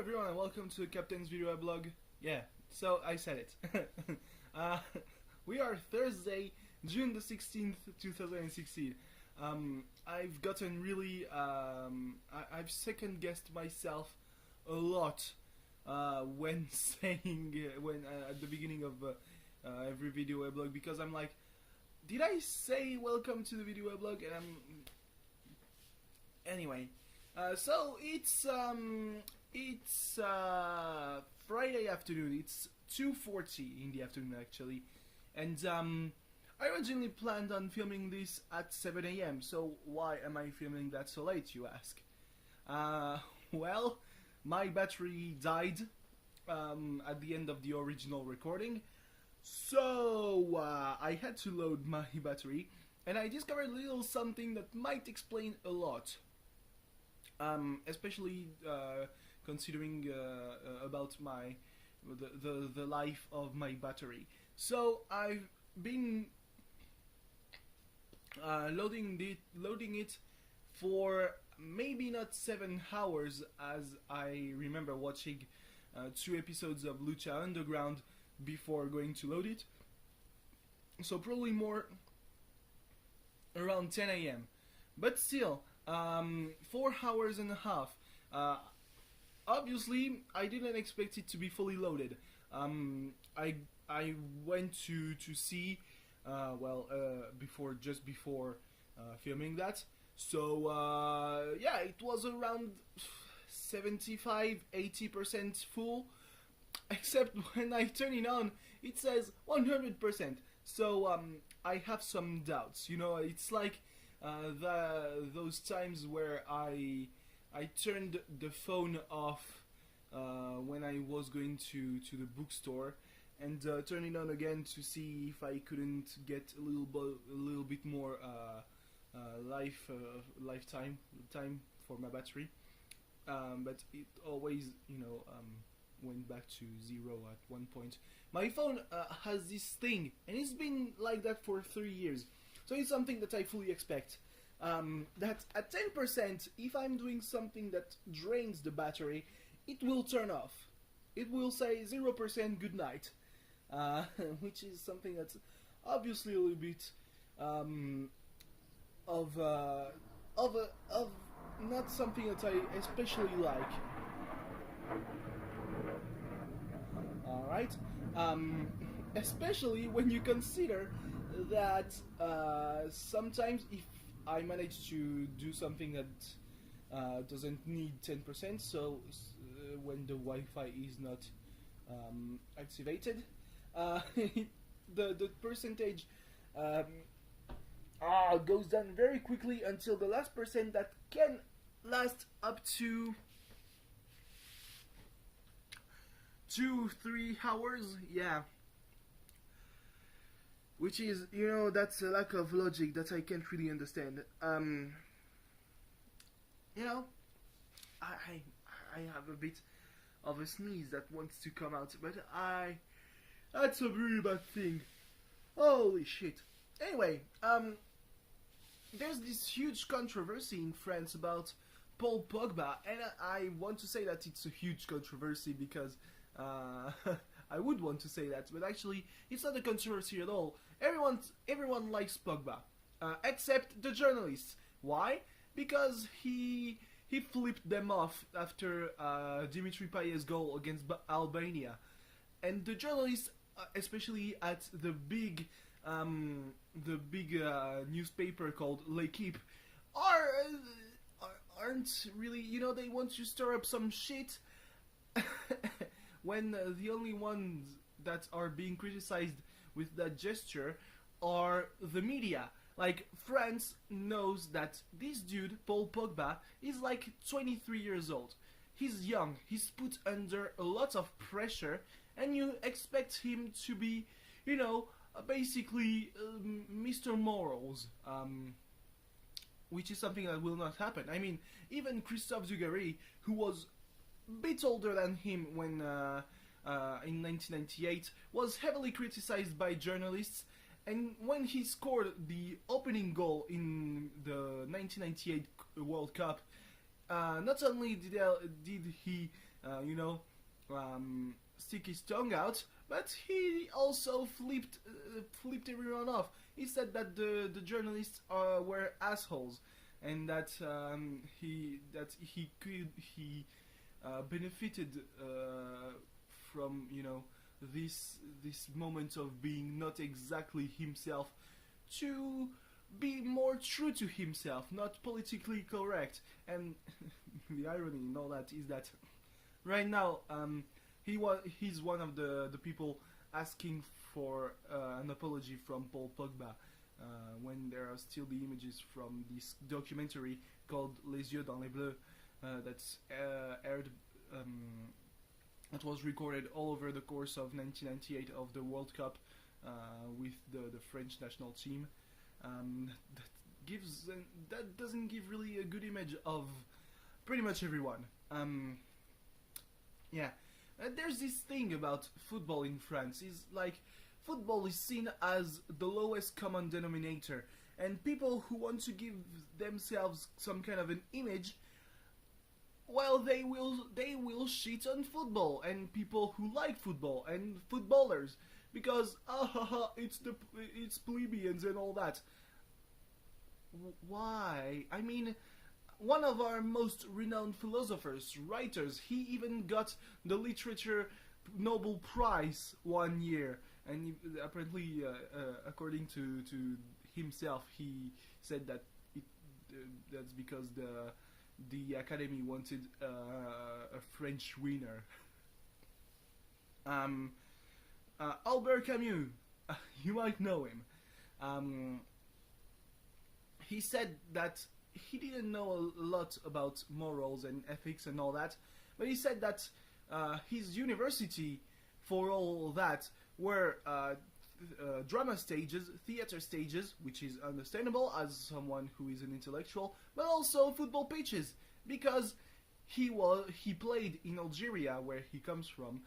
everyone and welcome to Captain's videoweblog. Yeah, so I said it. We are Thursday, June the 16th, 2016. I've gotten really, I've second guessed myself a lot when saying, at the beginning of every videoweblog, because I'm like, did I say welcome to the videoweblog? And anyway, so it's Friday afternoon. It's 2:40 in the afternoon actually, and I originally planned on filming this at 7 a.m. So why am I filming that so late, you ask? Well, my battery died at the end of the original recording, so I had to load my battery, and I discovered a little something that might explain a lot. Especially considering about the life of my battery. So I've been loading it for maybe not 7 hours, as I remember watching 2 episodes of Lucha Underground before going to load it. So probably more around 10 a.m. But still, 4 hours and a half. Obviously, I didn't expect it to be fully loaded. I went to see, just before filming that. So yeah, it was around 75-80% full. Except when I turn it on, it says 100%. So I have some doubts. You know, it's like those times where I turned the phone off when I was going to the bookstore, and turn it on again to see if I couldn't get a little bit more lifetime time for my battery, but it always, went back to 0 at one point. My phone has this thing, and it's been like that for 3 years. So it's something that I fully expect. That at 10%, if I'm doing something that drains the battery, it will turn off. It will say 0% good night, which is something that's obviously a little bit of not something that I especially like. All right, especially when you consider that sometimes if I manage to do something that doesn't need 10%, so when the Wi-Fi is not activated, the percentage goes down very quickly until the last percent, that can last up to 2-3 hours. Yeah. Which is, that's a lack of logic that I can't really understand. I have a bit of a sneeze that wants to come out, but that's a very bad thing. Holy shit. Anyway, there's this huge controversy in France about Paul Pogba, and I want to say that it's a huge controversy because I would want to say that, but actually it's not a controversy at all. Everyone likes Pogba, except the journalists. Why? Because he flipped them off after Dimitri Payet's goal against Albania, and the journalists, especially at the big newspaper called L'Equipe, aren't really, they want to stir up some shit. When the only ones that are being criticized with that gesture are the media. Like, France knows that this dude, Paul Pogba, is like 23 years old. He's young, he's put under a lot of pressure, and you expect him to be, basically Mr. Morals, which is something that will not happen. I mean, even Christophe Dugarry, who was bit older than him when in 1998, was heavily criticized by journalists, and when he scored the opening goal in the 1998 World Cup, not only did he, you know, stick his tongue out, but he also flipped everyone off. He said that the journalists were assholes, and that he benefited from, you know, this moment of being not exactly himself, to be more true to himself, not politically correct. And the irony in all that is that right now, he's one of the people asking for an apology from Paul Pogba, when there are still the images from this documentary called Les Yeux dans les Bleus, that's aired, that was recorded all over the course of 1998 of the World Cup, with the French national team. That doesn't give really a good image of pretty much everyone. Yeah, there's this thing about football in France. Is like football is seen as the lowest common denominator, and people who want to give themselves some kind of an image, well, they will shit on football and people who like football and footballers, because it's plebeians and all that. Why? I mean, one of our most renowned philosophers, writers, he even got the Literature Nobel Prize one year, and apparently, according to himself, he said that that's because the Academy wanted a French winner. Albert Camus, you might know him. He said that he didn't know a lot about morals and ethics and all that, but he said that his university, for all that, were drama stages, theater stages, which is understandable as someone who is an intellectual, but also football pitches, because he played in Algeria, where he comes from,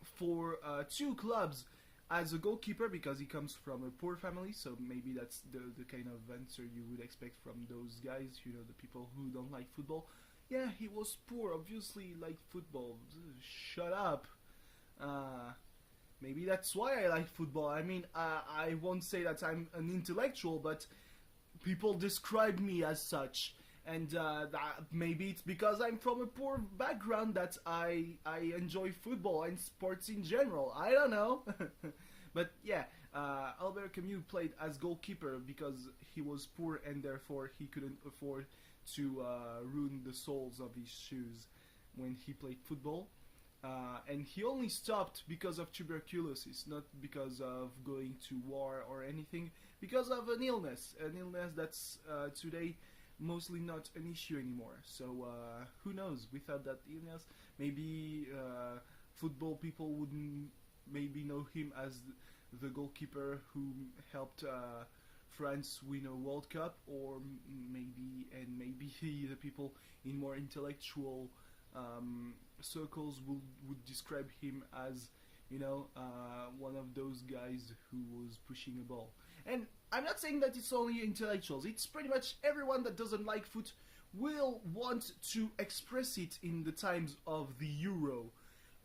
for 2 clubs as a goalkeeper, because he comes from a poor family. So maybe that's the kind of answer you would expect from those guys, you know, the people who don't like football. Yeah, he was poor, obviously liked football. Shut up. Maybe that's why I like football. I mean, I won't say that I'm an intellectual, but people describe me as such. And that maybe it's because I'm from a poor background that I enjoy football and sports in general. I don't know. But yeah, Albert Camus played as goalkeeper because he was poor, and therefore he couldn't afford to ruin the soles of his shoes when he played football. And he only stopped because of tuberculosis, not because of going to war or anything, because of an illness that's today mostly not an issue anymore. So who knows, without that illness, maybe football people wouldn't maybe know him as the goalkeeper who helped France win a World Cup, or maybe the people in more intellectual circles would describe him as, you know, one of those guys who was pushing a ball. And I'm not saying that it's only intellectuals. It's pretty much everyone that doesn't like foot will want to express it in the times of the Euro,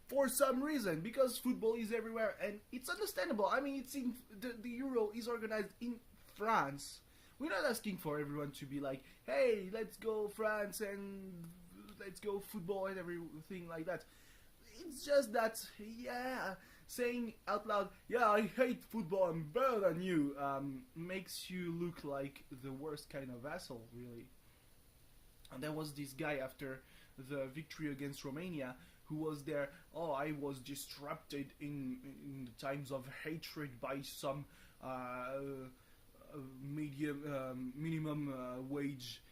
for some reason, because football is everywhere, and it's understandable. I mean, it's in the Euro is organized in France. We're not asking for everyone to be like, hey, let's go France and let's go football and everything like that. It's just that, yeah, saying out loud, yeah, I hate football, I'm better than you, makes you look like the worst kind of asshole, really. And there was this guy after the victory against Romania who was there, oh, I was disrupted in the times of hatred by some minimum wage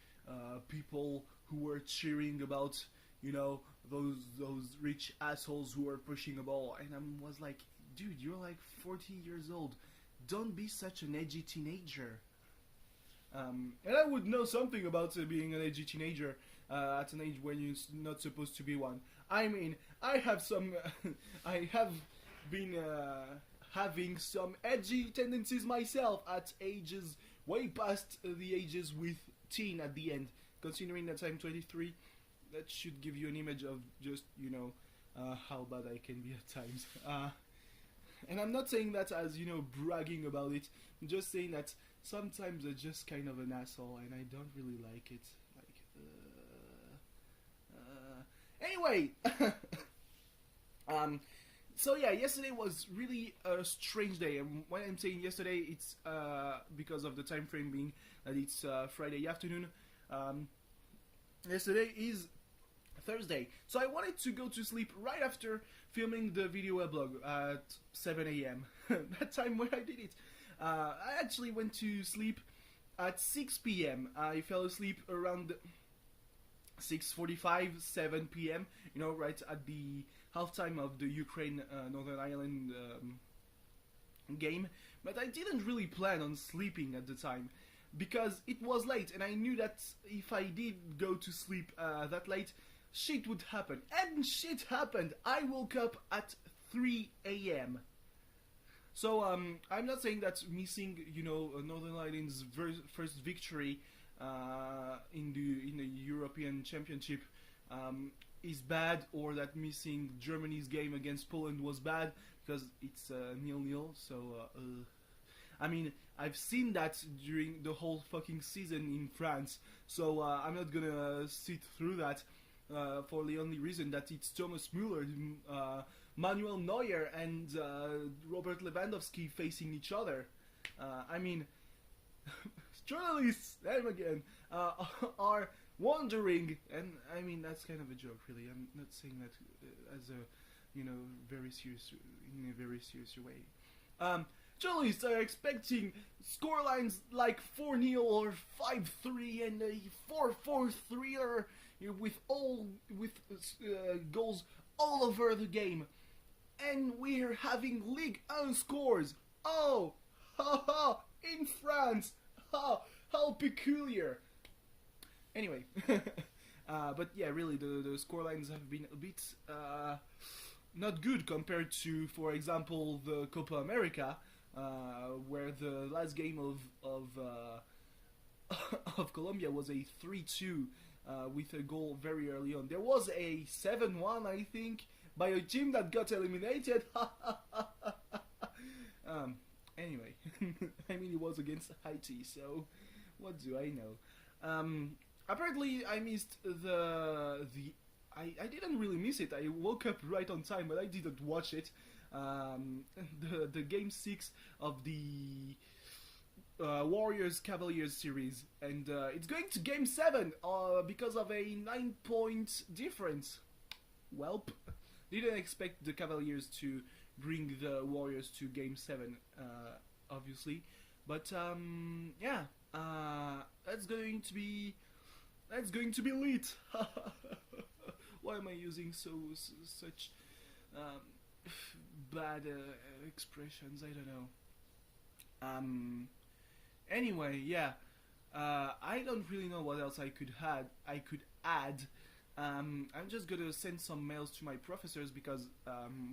people who were cheering about, you know, those rich assholes who were pushing a ball. And I was like, dude, you're like 40 years old. Don't be such an edgy teenager. And I would know something about being an edgy teenager at an age when you're not supposed to be one. I mean, I have some, I have been having some edgy tendencies myself at ages way past the ages with teen at the end. considering that I'm 23, that should give you an image of just, how bad I can be at times. And I'm not saying that as, bragging about it. I'm just saying that sometimes I'm just kind of an asshole and I don't really like it. Anyway! So yeah, yesterday was really a strange day, and when I'm saying yesterday, it's because of the time frame being that it's Friday afternoon. Yesterday is Thursday, so I wanted to go to sleep right after filming the video weblog at 7 a.m. That time when I did it. I actually went to sleep at 6 p.m. I fell asleep around 6:45, 7 p.m. Right at the halftime of the Ukraine Northern Ireland game. But I didn't really plan on sleeping at the time because it was late, and I knew that if I did go to sleep that late, shit would happen. And shit happened. I woke up at 3 a.m. So I'm not saying that missing, Northern Ireland's first victory in the European Championship is bad, or that missing Germany's game against Poland was bad, because it's 0-0. So I mean, I've seen that during the whole fucking season in France. So I'm not gonna sit through that for the only reason that it's Thomas Müller, Manuel Neuer, and Robert Lewandowski facing each other. I mean, journalists, them again, are wondering, and I mean that's kind of a joke, really. I'm not saying that as a, very serious, in a very serious way. Journalists are expecting scorelines like 4-0 or 5-3 and a 4-4 thriller with goals all over the game, and we're having Ligue 1 scores. Oh, ha ha! In France, how peculiar. Anyway, but yeah, really, the scorelines have been a bit not good compared to, for example, the Copa America, where the last game of Colombia was a 3-2 with a goal very early on. There was a 7-1, I think, by a team that got eliminated. Anyway, I mean, it was against Haiti, so what do I know? Apparently I missed I didn't really miss it. I woke up right on time, but I didn't watch it. The game 6 of the Warriors Cavaliers series, and it's going to game 7 because of a 9-point difference. Welp, didn't expect the Cavaliers to bring the Warriors to game 7, obviously, but yeah, that's going to be lit. Why am I using such bad expressions? I don't know. Anyway, yeah. I don't really know what else I could add. I'm just gonna send some mails to my professors because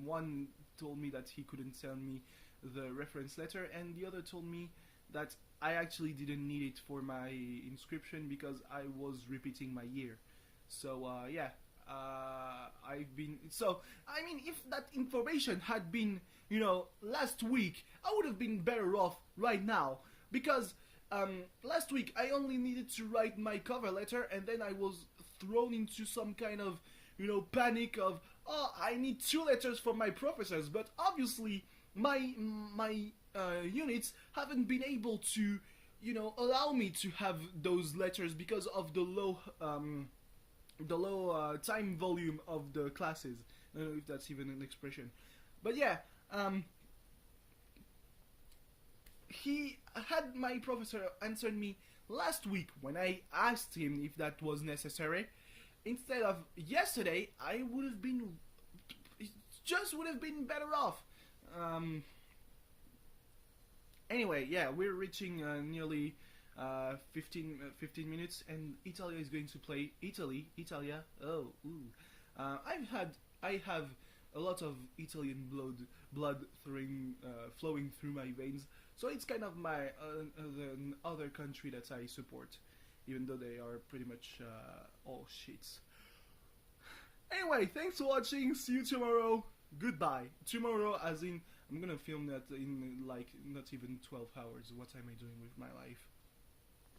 one told me that he couldn't send me the reference letter, and the other told me that I actually didn't need it for my inscription because I was repeating my year. So yeah, I've been. So I mean, if that information had been, last week, I would have been better off right now, because last week I only needed to write my cover letter, and then I was thrown into some kind of, panic of, oh, I need 2 letters from my professors, but obviously my units haven't been able to, allow me to have those letters because of the low time volume of the classes. I don't know if that's even an expression, but yeah, he had my professor answered me last week when I asked him if that was necessary, instead of yesterday. I would have been better off. Anyway, yeah, we're reaching nearly 15 minutes, and Italia is going to play Italia. Oh, ooh. I have a lot of Italian blood flowing through my veins, so it's kind of my other country that I support. even though they are pretty much all shits. Anyway, thanks for watching. See you tomorrow. Goodbye. Tomorrow, as in, I'm gonna film that in like not even 12 hours. What am I doing with my life?